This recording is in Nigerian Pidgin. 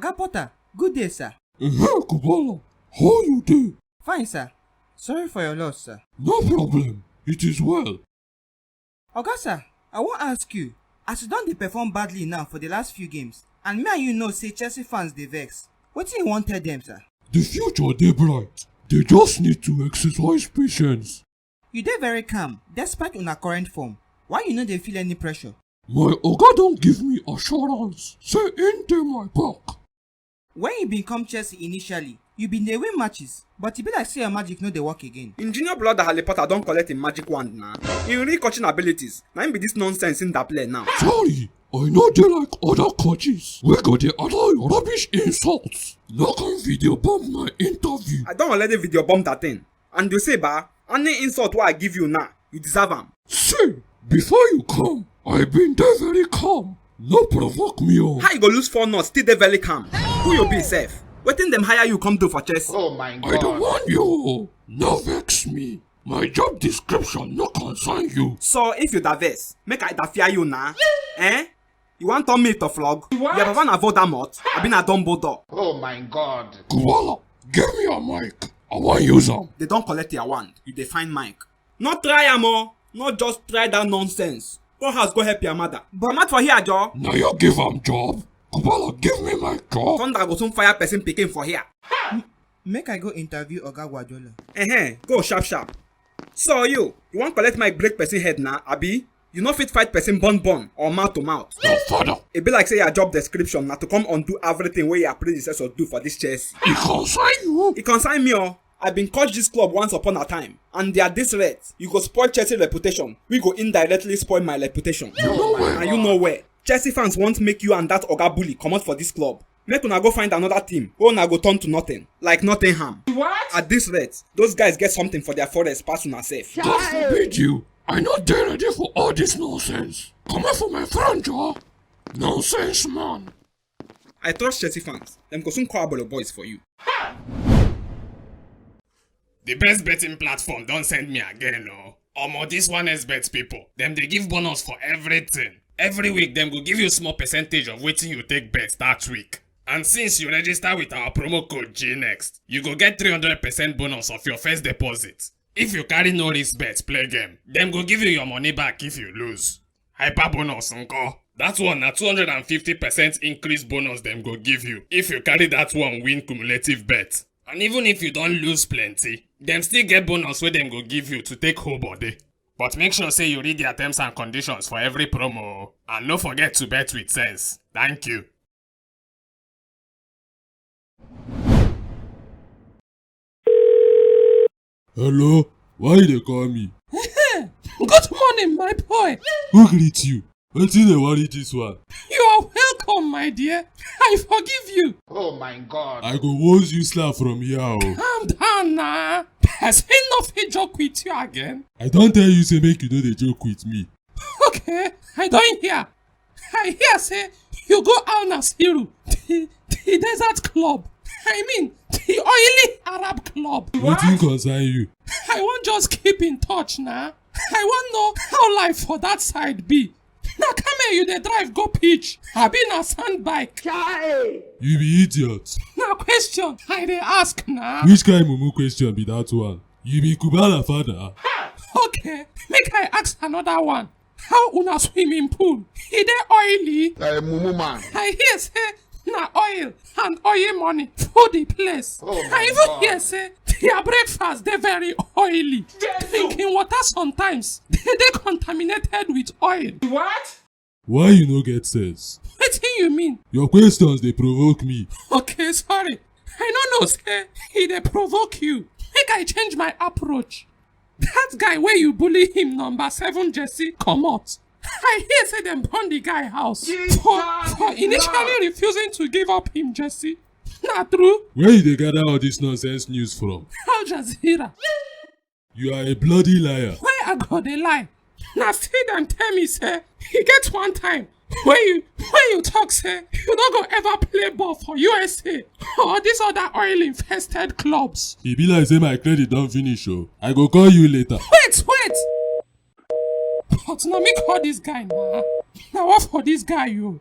Oga Potter, good day, sir. Kubala, how you dey? Fine, sir. Sorry for your loss, sir. No problem, it is well. Oga, sir, I wan ask you, as you don dey perform badly now for the last few games, and me and you know say Chelsea fans dey vex, wetin you wan tell them, sir? The future dey bright. They just need to exercise patience. You dey very calm despite una current form. Why you no dey feel any pressure? My oga don give me assurance say im dey my back. When you bin come Chelsea initially, you bin dey win matches, but e be like say your magic no dey work again. In junior blood, Harry Potter don collect im magic wand na. In real coaching abilities, na im be this nonsense in that play now. Sorry, I no dey like other coaches wey go dey allow your rubbish insults. No come video bomb my interview. I don already video bomb that thing. And you say ba, any insult wey I give you now, you deserve am. See, before you come, I been dey very calm. No provoke me o. How you go lose 4 nuts still dey very calm? Who you be sef? Wetin dem hire you come do for Chelsea? Oh my God. I don't want you. No vex me. My job description no concern you. So if you da vex, make I da fear you na. Eh? You want turn me to flog? What? Your papa na Voldemort, I been a Dumbledore. Oh my God. Kubala, give me your mic. I want use am. They don collect your wand. You dey find mic. Not try am o. Not just try that nonsense. Go house go help your mother. But not for here, Joe. Now you give am job. Kubala, give me my job. Thunder go soon fire person picking for here. Make I go interview Oga Guardiola. Go sharp sharp. So you want collect my break person head na, abi? You no fit fight person bun or mouth to mouth. No father. It be like say your job description na to come undo everything wey your predecessor do for this Chelsea. It concern you. It concern me o. I been coach this club once upon a time, and they are this rate. You go spoil Chelsea reputation. We go indirectly spoil my reputation. You know where. And you know where. Chelsea fans won't make you and that Oga bully come out for this club. Make una go find another team. Or una go turn to nothing. Like Nottingham. What? At this rate, those guys get something for their forest pass una safe. God forbid you. I not dey ready for all this nonsense. Come out for my front door. Nonsense, man. I trust Chelsea fans. Them go soon call Abolo boys for you. The best betting platform don't send me again, oh. Omo, this one is bet people. Them they give bonus for everything. Every week, them go give you small percentage of waiting you take bet that week. And since you register with our promo code GNEXT, you go get 300% bonus of your first deposit. If you carry no risk bet play game, them go give you your money back if you lose. Hyper bonus, unko. That one na 250% increase bonus them go give you if you carry that one win cumulative bet. And even if you don't lose plenty, them still get bonus where them go give you to take whole body. But make sure say you read their terms and conditions for every promo. And no forget to bet with sense. Thank you. Hello? Why they call me? Good morning, my boy. Who greet you? Wetin dey worry this one? You are welcome, my dear. I forgive you. Oh my God. I go woz you slap from here o. Calm down now. Person no fit joke with you again. I don tell you say make you no dey joke with me. Okay, I don't hear. I hear say you go Al Nasiru, the desert club. I mean, the oily Arab club. Wetin concern you? I wan just keep in touch now. I wan know how life for that side be. Na camel you dey drive go pitch, abi na sand bike? You be idiot. Na question I dey ask na. Which kind mumu question be that one? You be Kubala father? Okay, make I ask another one. How una swimming pool? E dey oily? Mumu man. I hear say na oil and oil money full the place. Oh my I even God. hear say their breakfast dey very oily. Drinking water sometimes dey contaminated with oil. What? Why you no get sense? Wetin you mean? Your questions dey provoke me. Okay, sorry. I no know say e dey provoke you. Make I change my approach. That guy wey you bully him number 7 jersey comot. I hear say dem burn the guy house for initially refusing to give up him jersey. Na true? Where you dey gather all this nonsense news from? Al Jazeera. You are a bloody liar. Why I go dey lie? Na still dem tell me say e get one time when you talk say you no go ever play ball for USA or these other oil infested clubs. E be like say my credit don finish o. I go call you later. Wait! But na me call this guy na. Na what for this guy yo?